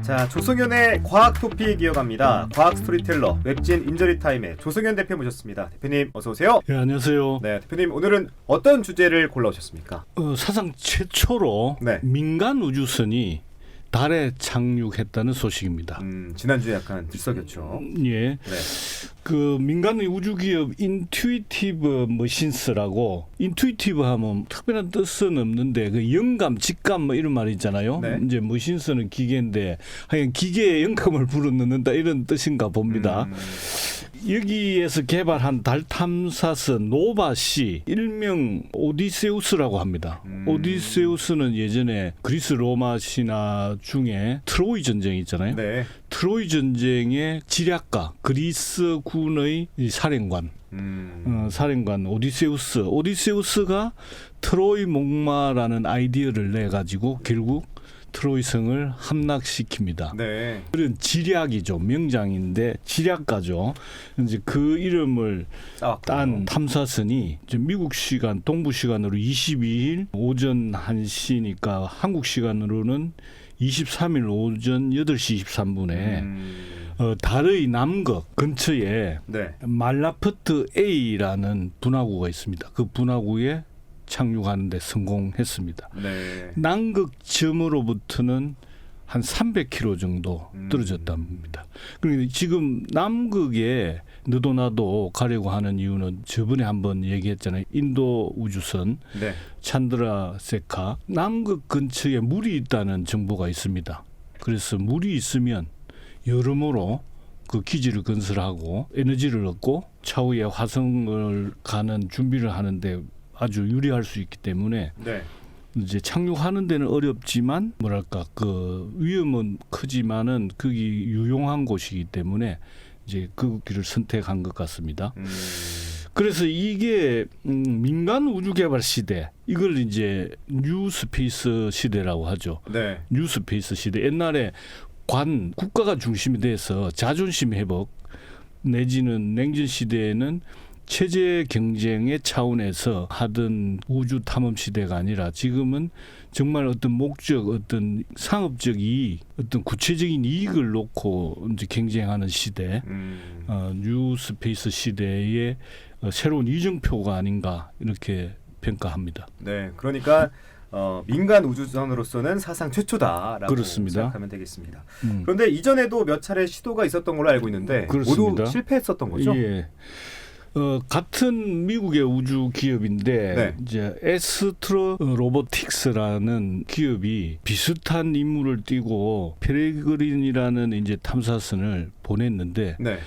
자, 조성현의 과학 토픽 이어갑니다. 과학 스토리텔러 웹진 인저리타임의 조성현 대표 모셨습니다. 대표님 어서 오세요. 네, 안녕하세요. 네, 대표님 오늘은 어떤 주제를 골라오셨습니까? 사상 최초로 네. 민간 우주선이 달에 착륙했다는 소식입니다. 지난주에 약간 들썩였죠. 예. 네. 그 민간 우주기업 인투이티브 머신스라고, 인투이티브 하면 특별한 뜻은 없는데 그 영감, 직감 뭐 이런 말이 있잖아요. 네. 이제 머신스는 기계인데 하여간 기계에 영감을 불어넣는다 이런 뜻인가 봅니다. 여기에서 개발한 달 탐사선 노바C, 일명 오디세우스라고 합니다. 오디세우스는 예전에 그리스 로마 신화 중에 트로이 전쟁 있잖아요. 네. 트로이 전쟁의 지략가, 그리스 군의 사령관, 사령관 오디세우스가 트로이 목마라는 아이디어를 내 가지고 결국 트로이성을 함락시킵니다. 네. 그런 지략이죠. 명장인데 지략가죠. 이제 그 이름을 딴 탐사선이 이제 미국 시간 동부 시간으로 22일 오전 1시니까 한국 시간으로는 23일 오전 8시 23분에 달의 남극 근처에 네. 말라프트 A라는 분화구가 있습니다. 그 분화구에 착륙하는 데 성공했습니다. 네. 남극점으로부터는 한 300km 정도 떨어졌답니다. 그러니까 지금 남극에 너도 나도 가려고 하는 이유는 저번에 한번 얘기했잖아요. 인도 우주선 네. 찬드라 세카 남극 근처에 물이 있다는 정보가 있습니다. 그래서 물이 있으면 여러모로 그 기지를 건설하고 에너지를 얻고 차후에 화성을 가는 준비를 하는데 아주 유리할 수 있기 때문에 네. 이제 착륙하는 데는 어렵지만 뭐랄까 그 위험은 크지만은 거기 유용한 곳이기 때문에 이제 그 길을 선택한 것 같습니다. 그래서 이게 민간 우주 개발 시대, 이걸 이제 뉴 스페이스 시대라고 하죠. 네. 뉴 스페이스 시대. 옛날에 국가가 중심이 돼서 자존심 회복 내지는 냉전 시대에는 체제 경쟁의 차원에서 하던 우주 탐험 시대가 아니라 지금은 정말 어떤 목적, 어떤 상업적 이익, 어떤 구체적인 이익을 놓고 이제 경쟁하는 시대, 뉴 스페이스 시대의 새로운 이정표가 아닌가 이렇게 평가합니다. 네. 그러니까 민간 우주선으로서는 사상 최초다라고 그렇습니다. 생각하면 되겠습니다. 그런데 이전에도 몇 차례 시도가 있었던 걸로 알고 있는데 그렇습니다. 모두 실패했었던 거죠? 예. 같은 미국의 우주 기업인데 네. 이제 에스트로 로보틱스라는 기업이 비슷한 임무를 띠고 페레그린이라는 이제 탐사선을 보냈는데 네.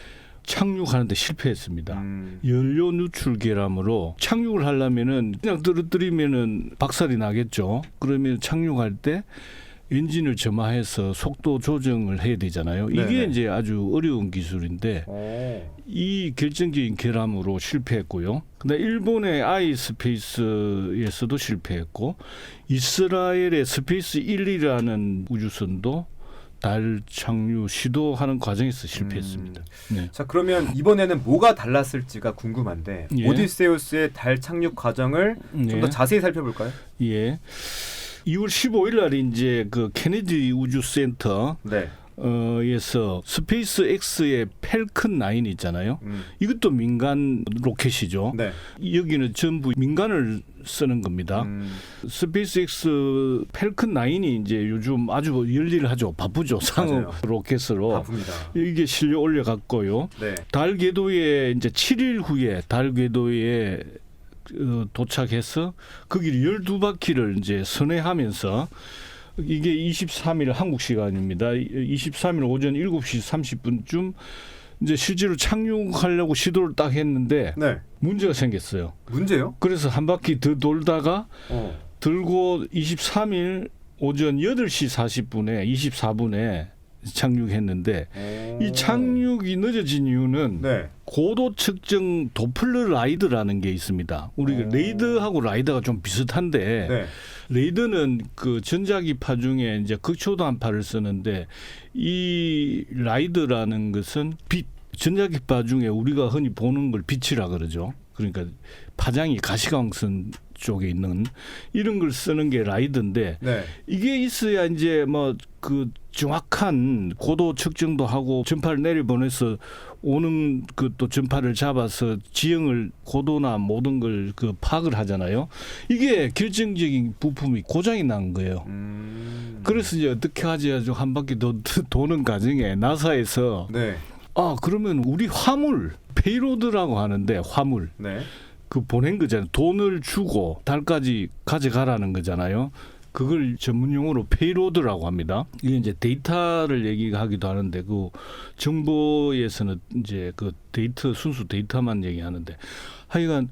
착륙하는데 실패했습니다. 연료 누출계람으로 착륙을 하려면은 그냥 떨어뜨리면은 박살이 나겠죠. 그러면 착륙할 때 엔진을 점화해서 속도 조정을 해야 되잖아요. 이게 네네. 이제 아주 어려운 기술인데 이 결정적인 결함으로 실패했고요. 근데 일본의 아이스페이스에서도 실패했고 이스라엘의 스페이스 1이라는 우주선도 달 착륙 시도하는 과정에서 실패했습니다. 네. 자, 그러면 이번에는 뭐가 달랐을지가 궁금한데 예. 오디세우스의 달 착륙 과정을 좀 더 예. 자세히 살펴볼까요? 예. 2월 15일 날 이제 그 케네디 우주센터 네. 에서 스페이스 X의 펠컨 9 있잖아요. 이것도 민간 로켓이죠. 네. 여기는 전부 민간을 쓰는 겁니다. 스페이스 X 펠컨 9이 이제 요즘 아주 열일하죠. 바쁘죠. 상업 맞아요. 로켓으로. 바쁩니다. 이게 실려 올려갔고요. 네. 달 궤도에 이제 7일 후에 달 궤도에 도착해서 거기를 12바퀴를 이제 선회하면서 이게 23일 한국 시간입니다. 23일 오전 7시 30분쯤 이제 실제로 착륙하려고 시도를 딱 했는데 네. 문제가 생겼어요. 문제요? 그래서 한 바퀴 더 돌다가 들고 23일 오전 8시 40분에 24분에 착륙했는데 이 착륙이 늦어진 이유는 네. 고도 측정 도플러 라이더라는 게 있습니다. 우리가 레이더하고 라이더가 좀 비슷한데 네. 레이더는 그 전자기파 중에 이제 극초단파를 쓰는데 이 라이더라는 것은 빛, 전자기파 중에 우리가 흔히 보는 걸 빛이라 그러죠. 그러니까 파장이 가시광선 쪽에 있는 이런 걸 쓰는 게 라이더인데 네. 이게 있어야 이제 뭐 그 정확한 고도 측정도 하고 전파를 내려보내서 오는 그 또 전파를 잡아서 지형을 고도나 모든 걸 그 파악을 하잖아요. 이게 결정적인 부품이 고장이 난 거예요. 그래서 이제 어떻게 하지 해가지고 한 바퀴 더 도는 과정에 나사에서 네. 아 그러면 우리 화물 페이로드라고 하는데 화물 네. 그 보낸 거잖아요. 돈을 주고 달까지 가져가라는 거잖아요. 그걸 전문 용어로 페이로드라고 합니다. 이게 이제 데이터를 얘기하기도 하는데 그 정보에서는 이제 그 데이터 순수 데이터만 얘기하는데 하여간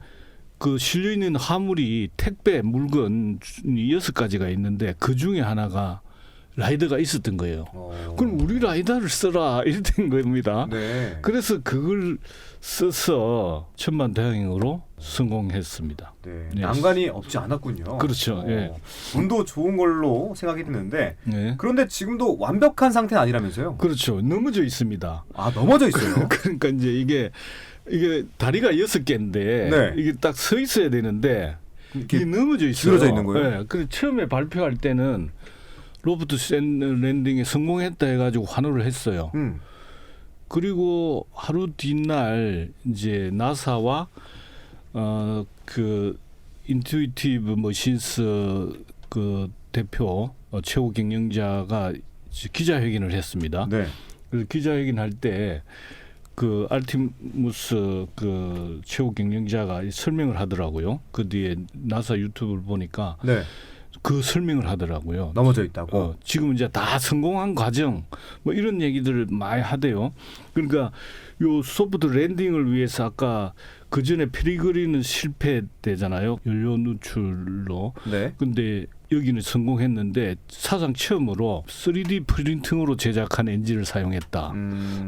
그 실려 있는 화물이 택배 물건이 6가지가 있는데 그 중에 하나가 라이더가 있었던 거예요. 그럼 우리 라이더를 써라 이랬던 겁니다. 네. 그래서 그걸 써서 천만다행으로 성공했습니다. 네. 네. 난관이 없지 않았군요. 그렇죠. 예. 운도 좋은 걸로 생각이 드는데 네. 그런데 지금도 완벽한 상태는 아니라면서요? 그렇죠. 넘어져 있습니다. 아 넘어져 있어요. 그러니까 이제 이게 다리가 6개인데 네. 이게 딱 서 있어야 되는데 이게 넘어져 있어요. 줄어져 있는 거예요? 네. 그래서 처음에 발표할 때는 로버트 랜딩에 성공했다 해가지고 환호를 했어요. 그리고 하루 뒷날 이제 나사와 그 인투이티브 머신스 그 대표 최고 경영자가 기자회견을 했습니다. 네. 그래서 기자회견할 때 그 알티무스 그 최고 경영자가 설명을 하더라고요. 그 뒤에 나사 유튜브를 보니까 네. 그 설명을 하더라고요. 넘어져 있다고. 지금 이제 다 성공한 과정 뭐 이런 얘기들을 많이 하대요. 그러니까 요 소프트 랜딩을 위해서 아까 그 전에 페리그린은 실패되잖아요. 연료 누출로. 네. 근데 여기는 성공했는데 사상 처음으로 3D 프린팅으로 제작한 엔진을 사용했다.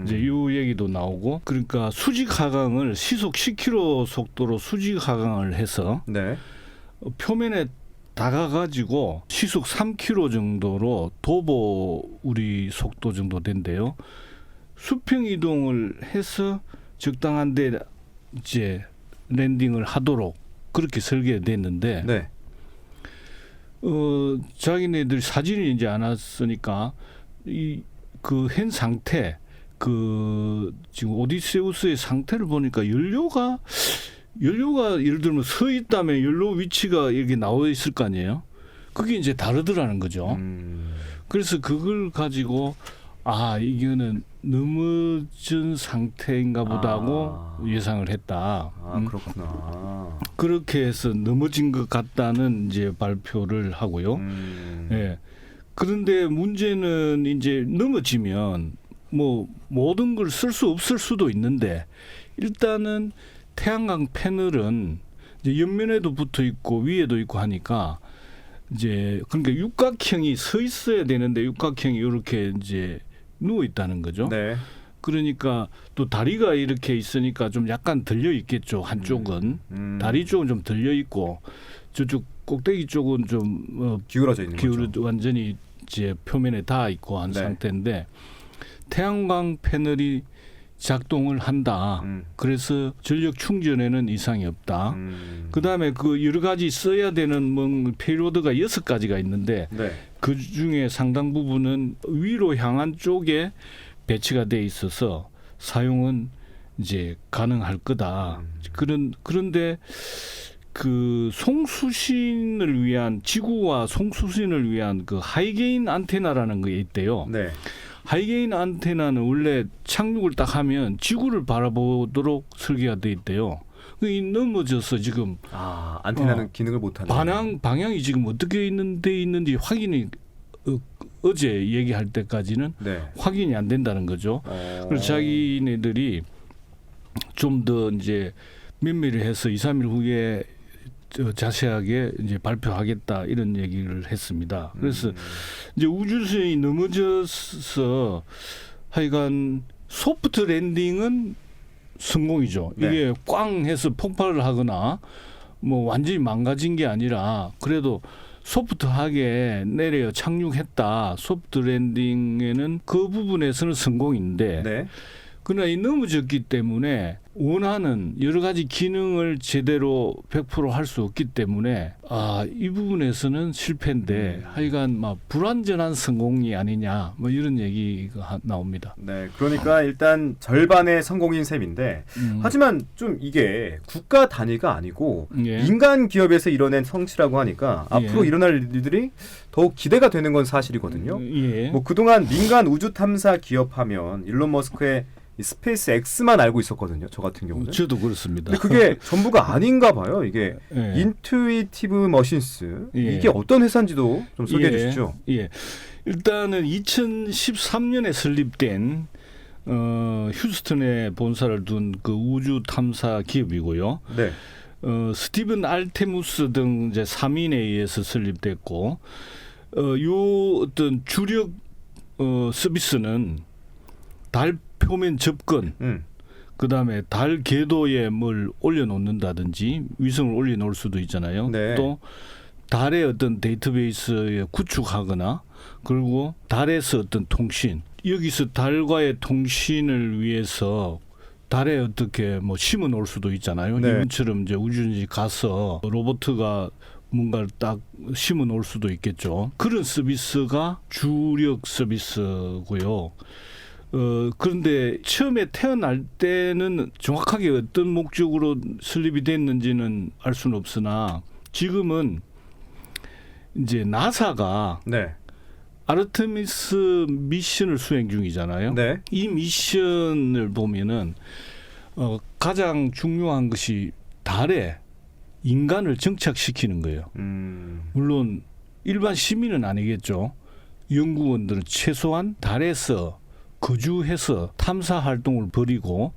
이제 이 얘기도 나오고 그러니까 수직 하강을 시속 10km 속도로 수직 하강을 해서 네. 표면에 다가가지고 시속 3km 정도로 도보 우리 속도 정도 된대요. 수평 이동을 해서 적당한데 이제 랜딩을 하도록 그렇게 설계됐는데 네. 자기네들 사진이 이제 안 왔으니까 이 그 현 상태 그 지금 오디세우스의 상태를 보니까 연료가 예를 들면 서 있다면 연료 위치가 이렇게 나와 있을 거 아니에요. 그게 이제 다르더라는 거죠. 그래서 그걸 가지고 이거는 넘어진 상태인가 보다고 예상을 했다. 그렇구나. 그렇게 해서 넘어진 것 같다는 이제 발표를 하고요. 예. 그런데 문제는 이제 넘어지면 뭐 모든 걸 쓸 수 없을 수도 있는데 일단은 태양광 패널은 이제 옆면에도 붙어 있고 위에도 있고 하니까 이제 그러니까 육각형이 서 있어야 되는데 육각형이 이렇게 이제 누워 있다는 거죠. 네. 그러니까 또 다리가 이렇게 있으니까 좀 약간 들려 있겠죠. 한쪽은 다리 쪽은 좀 들려 있고 저쪽 꼭대기 쪽은 좀 기울어져 있는 거죠. 완전히 이제 표면에 닿아 있고 한 네. 상태인데 태양광 패널이 작동을 한다. 그래서 전력 충전에는 이상이 없다. 그다음에 그 여러 가지 써야 되는 뭐 페이로드가 6가지가 있는데 네. 그 중에 상당 부분은 위로 향한 쪽에 배치가 돼 있어서 사용은 이제 가능할 거다. 그런데 그 송수신을 위한 지구와 송수신을 위한 그 하이게인 안테나라는 게 있대요. 네. 하이게인 안테나는 원래 착륙을 딱 하면 지구를 바라보도록 설계가 돼 있대요. 이 넘어져서 지금 안테나는 기능을 못하는. 방향이 지금 어떻게 있는지 확인이 어제 얘기할 때까지는 네. 확인이 안 된다는 거죠. 그래서 자기네들이 좀 더 이제 면밀히 해서 2, 3일 후에 자세하게 이제 발표하겠다 이런 얘기를 했습니다. 그래서 이제 우주선이 넘어져서 하여간 소프트 랜딩은 성공이죠. 네. 이게 꽝 해서 폭발을 하거나 뭐 완전히 망가진 게 아니라 그래도 소프트하게 내려 착륙했다. 소프트 랜딩에는 그 부분에서는 성공인데 네. 그러나 이 너무 적기 때문에 원하는 여러 가지 기능을 제대로 100% 할 수 없기 때문에 이 부분에서는 실패인데 하여간 막 불완전한 성공이 아니냐 뭐 이런 얘기가 나옵니다. 네, 그러니까 일단 절반의 성공인 셈인데 하지만 좀 이게 국가 단위가 아니고 예. 민간 기업에서 이뤄낸 성취라고 하니까 앞으로 예. 일어날 일들이 더욱 기대가 되는 건 사실이거든요. 예. 뭐 그동안 민간 우주 탐사 기업하면 일론 머스크의 이 스페이스 X만 알고 있었거든요. 저 같은 경우는. 저도 그렇습니다. 근데 그게 전부가 아닌가 봐요. 이게 예. 인투이티브 머신스 예. 이게 어떤 회사인지도 좀 소개해 주시죠. 예. 일단은 2013년에 설립된 휴스턴에 본사를 둔 그 우주 탐사 기업이고요. 네. 스티븐 알테무스 등 이제 3인에 의해서 설립됐고 요 어떤 주력 서비스는 달 표면 접근, 그다음에 달 궤도에 뭘 올려놓는다든지 위성을 올려놓을 수도 있잖아요. 네. 또 달의 어떤 데이터베이스에 구축하거나 그리고 달에서 어떤 통신, 여기서 달과의 통신을 위해서 달에 어떻게 뭐 심어 놓을 수도 있잖아요. 네. 이분처럼 이제 우주인이 가서 로봇가 뭔가를 딱 심어 놓을 수도 있겠죠. 그런 서비스가 주력 서비스고요. 그런데 처음에 태어날 때는 정확하게 어떤 목적으로 설립이 됐는지는 알 수는 없으나 지금은 이제 나사가 네. 아르테미스 미션을 수행 중이잖아요. 네. 이 미션을 보면은 가장 중요한 것이 달에 인간을 정착시키는 거예요. 물론 일반 시민은 아니겠죠. 연구원들은 최소한 달에서 거주해서 탐사 활동을 벌이고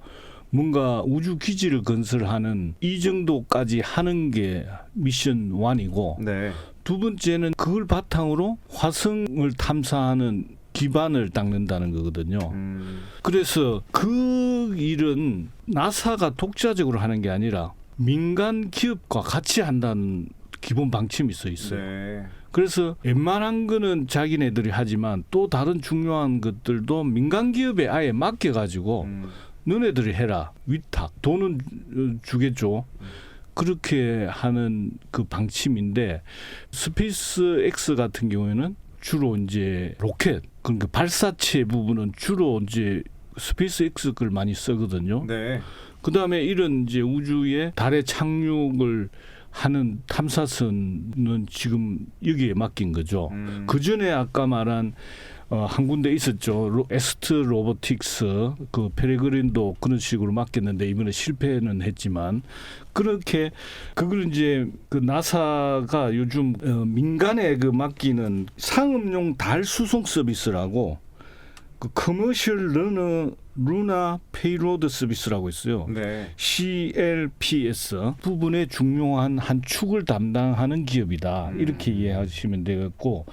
뭔가 우주 기지를 건설하는 이 정도까지 하는 게 미션 1이고 네. 두 번째는 그걸 바탕으로 화성을 탐사하는 기반을 닦는다는 거거든요. 그래서 그 일은 나사가 독자적으로 하는 게 아니라 민간 기업과 같이 한다는 기본 방침이 써 있어요. 네. 그래서 웬만한 거는 자기네들이 하지만 또 다른 중요한 것들도 민간 기업에 아예 맡겨가지고 너네들이 해라. 위탁. 돈은 주겠죠. 그렇게 하는 그 방침인데 스페이스 X 같은 경우에는 주로 이제 로켓, 그러니까 발사체 부분은 주로 이제 스페이스 X 걸 많이 쓰거든요. 네. 그다음에 이런 이제 우주에 달에 착륙을 하는 탐사선은 지금 여기에 맡긴 거죠. 그 전에 아까 말한 한 군데 있었죠. 에스트 로보틱스, 그 페레그린도 그런 식으로 맡겼는데 이번에 실패는 했지만 그렇게 그걸 이제 그 나사가 요즘 민간에 그 맡기는 상업용 달 수송 서비스라고 그 커머셜 루나 페이로드 서비스라고 있어요. 네. CLPS 부분의 중요한 한 축을 담당하는 기업이다. 이렇게 이해하시면 되겠고,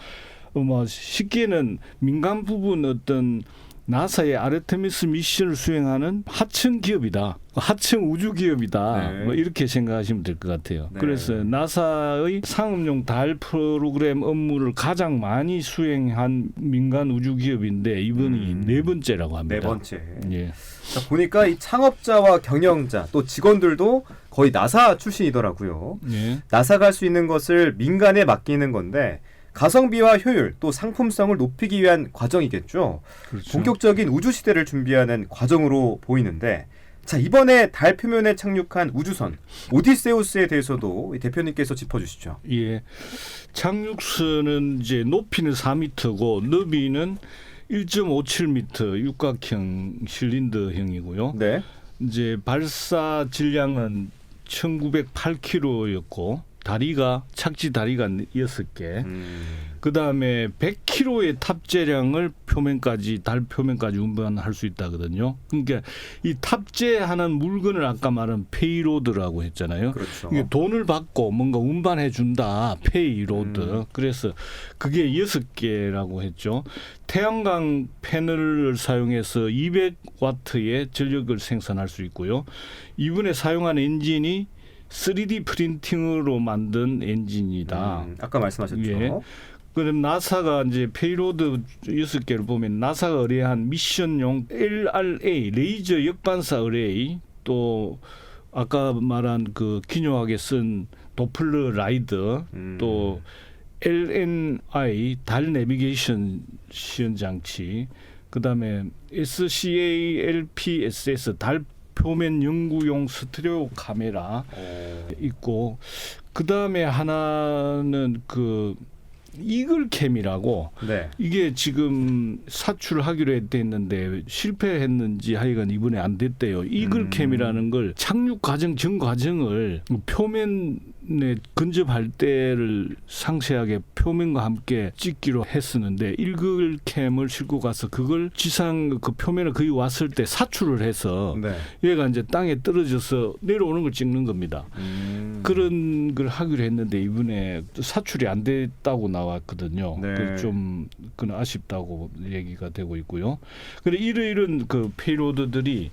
뭐 쉽게는 민간 부분 어떤 나사의 아르테미스 미션을 수행하는 하청 기업이다. 하청 우주 기업이다. 네. 뭐 이렇게 생각하시면 될 것 같아요. 네. 그래서 나사의 상업용 달 프로그램 업무를 가장 많이 수행한 민간 우주 기업인데 이번이 네 번째라고 합니다. 네 번째. 예. 자, 보니까 이 창업자와 경영자 또 직원들도 거의 나사 출신이더라고요. 예. 나사가 할 수 있는 것을 민간에 맡기는 건데 가성비와 효율 또 상품성을 높이기 위한 과정이겠죠. 그렇죠. 본격적인 우주 시대를 준비하는 과정으로 보이는데 자 이번에 달 표면에 착륙한 우주선 오디세우스에 대해서도 이 대표님께서 짚어주시죠. 예. 착륙선은 이제 높이는 4m고 너비는 1.57m 육각형 실린더형이고요. 네. 이제 발사 질량은 1908kg였고 다리가 착지 다리가 6개. 그다음에 100kg의 탑재량을 표면까지 달 표면까지 운반할 수 있다거든요. 그러니까 이 탑재하는 물건을 아까 말한 페이로드라고 했잖아요. 그렇죠. 이게 돈을 받고 뭔가 운반해 준다. 페이로드. 그래서 그게 6개라고 했죠. 태양광 패널을 사용해서 200와트의 전력을 생산할 수 있고요. 이번에 사용한 엔진이 3D 프린팅으로 만든 엔진이다. 아까 말씀하셨죠. 예. 그럼 나사가 이제 페이로드 6개를 보면 나사가 의뢰한 미션용 LRA 레이저 역반사 의뢰, 또 아까 말한 그 기묘하게 쓴 도플러 라이더, 또 LNI 달 내비게이션 시연 장치, 그다음에 SCALPSS 달 표면 연구용 스테레오 카메라 있고, 그다음에 하나는 그 이글캠이라고, 네. 이게 지금 사출하기로 했는데 실패했는지 하여간 이번에 안 됐대요. 이글캠이라는 걸 착륙 과정 전 과정을 표면에 근접할 때를 상세하게 표면과 함께 찍기로 했었는데, 이글캠을 싣고 가서 그걸 지상 그 표면에 거의 왔을 때 사출을 해서 네. 얘가 이제 땅에 떨어져서 내려오는 걸 찍는 겁니다. 그런 걸 하기로 했는데 이번에 사출이 안 됐다고 나왔거든요. 네. 좀 그건 아쉽다고 얘기가 되고 있고요. 그래 이런 그 페이로드들이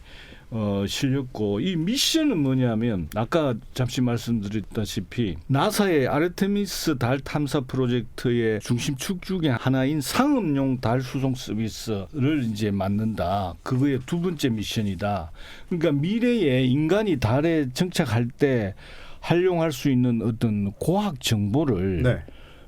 실렸고, 이 미션은 뭐냐면 아까 잠시 말씀드렸다시피 나사의 아르테미스 달 탐사 프로젝트의 중심 축 중에 하나인 상업용 달 수송 서비스를 이제 만든다. 그거의 두 번째 미션이다. 그러니까 미래에 인간이 달에 정착할 때 활용할 수 있는 어떤 과학 정보를 네.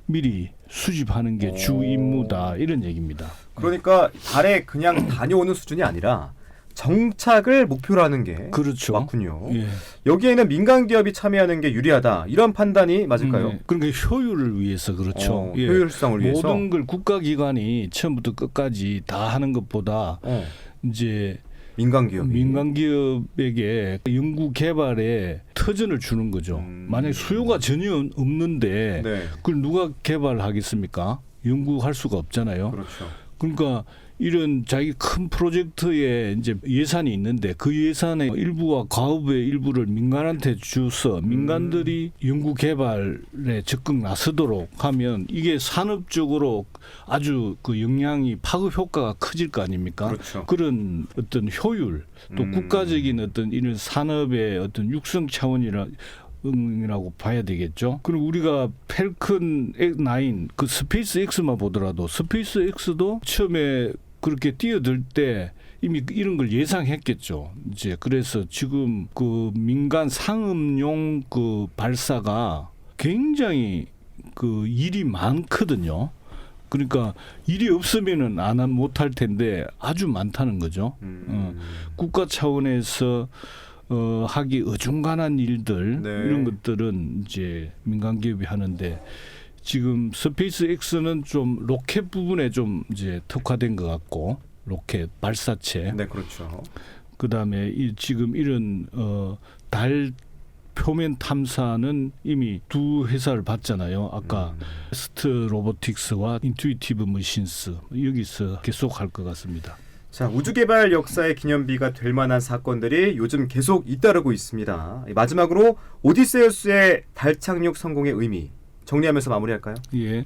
미리 수집하는 게 주 임무다, 이런 얘기입니다. 그러니까 달에 그냥 다녀오는 수준이 아니라 정착을 목표로 하는 게 그렇죠. 맞군요. 예. 여기에는 민간 기업이 참여하는 게 유리하다, 이런 판단이 맞을까요? 그러니까 효율을 위해서 그렇죠. 예. 효율성을 위해서. 모든 걸 국가기관이 처음부터 끝까지 다 하는 것보다 이제 민간 기업이. 민간 기업에게 연구 개발에 터전을 주는 거죠. 만약 수요가 전혀 없는데 네. 그걸 누가 개발하겠습니까? 연구할 수가 없잖아요. 그렇죠. 그러니까 이런 자기 큰 프로젝트에 이제 예산이 있는데 그 예산의 일부와 과업의 일부를 민간한테 주서 민간들이 연구 개발에 적극 나서도록 하면 이게 산업적으로 아주 그 영향이 파급 효과가 커질 거 아닙니까? 그렇죠. 그런 어떤 효율, 또 국가적인 어떤 이런 산업의 어떤 육성 차원이라고 봐야 되겠죠. 그리고 우리가 펠컨 9 그 스페이스 X만 보더라도 스페이스 X도 처음에 그렇게 뛰어들 때 이미 이런 걸 예상했겠죠. 이제 그래서 지금 그 민간 상업용 그 발사가 굉장히 그 일이 많거든요. 그러니까 일이 없으면은 안 못할 텐데 아주 많다는 거죠. 국가 차원에서 하기 어중간한 일들, 네. 이런 것들은 이제 민간 기업이 하는데, 지금 스페이스 X는 좀 로켓 부분에 좀 이제 특화된 것 같고, 로켓 발사체. 네, 그렇죠. 그다음에 지금 이런 달 표면 탐사는 이미 두 회사를 봤잖아요. 아까 스트 로보틱스와 인투이티브 머신스, 여기서 계속 할 것 같습니다. 자, 우주개발 역사의 기념비가 될 만한 사건들이 요즘 계속 잇따르고 있습니다. 마지막으로 오디세우스의 달 착륙 성공의 의미 정리하면서 마무리할까요? 예.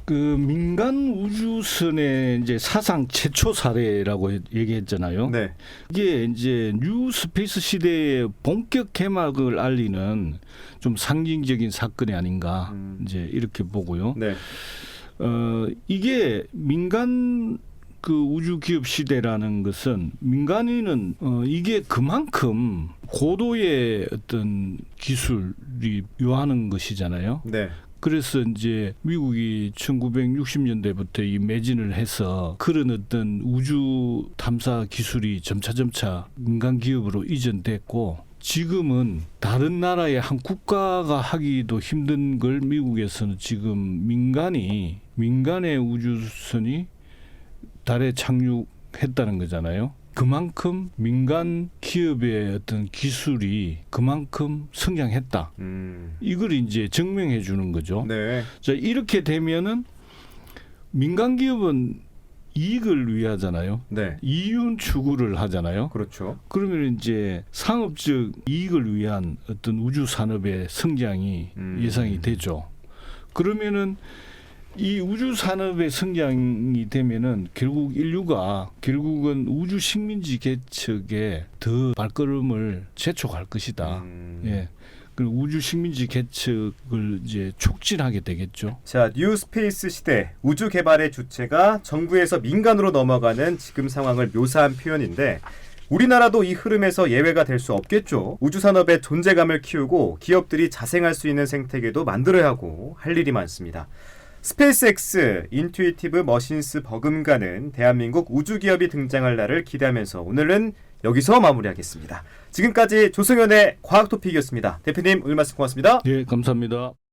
그 민간 우주선의 이제 사상 최초 사례라고 얘기했잖아요. 네. 이게 이제 뉴 스페이스 시대의 본격 개막을 알리는 좀 상징적인 사건이 아닌가, 이제 이렇게 보고요. 네. 이게 민간 그 우주 기업 시대라는 것은 민간인은 이게 그만큼 고도의 어떤 기술이 요하는 것이잖아요. 네. 그래서 이제 미국이 1960년대부터 이 매진을 해서 그런 어떤 우주 탐사 기술이 점차 민간 기업으로 이전됐고, 지금은 다른 나라의 한 국가가 하기도 힘든 걸 미국에서는 지금 민간의 우주선이 달에 착륙했다는 거잖아요. 그만큼 민간 기업의 어떤 기술이 그만큼 성장했다. 이걸 이제 증명해 주는 거죠. 네. 자, 이렇게 되면은 민간 기업은 이익을 위하잖아요. 네. 이윤 추구를 하잖아요. 그렇죠. 그러면 이제 상업적 이익을 위한 어떤 우주 산업의 성장이 예상이 되죠. 그러면은 이 우주 산업의 성장이 되면은 결국 인류가 결국은 우주 식민지 개척에 더 발걸음을 재촉할 것이다. 예. 그리고 우주 식민지 개척을 이제 촉진하게 되겠죠. 자, 뉴 스페이스 시대 우주 개발의 주체가 정부에서 민간으로 넘어가는 지금 상황을 묘사한 표현인데 우리나라도 이 흐름에서 예외가 될 수 없겠죠. 우주 산업의 존재감을 키우고 기업들이 자생할 수 있는 생태계도 만들어야 하고 할 일이 많습니다. 스페이스X, 인투이티브 머신스 버금가는 대한민국 우주 기업이 등장할 날을 기대하면서 오늘은 여기서 마무리하겠습니다. 지금까지 조승현의 과학토픽이었습니다. 대표님 오늘 말씀 고맙습니다. 예, 감사합니다.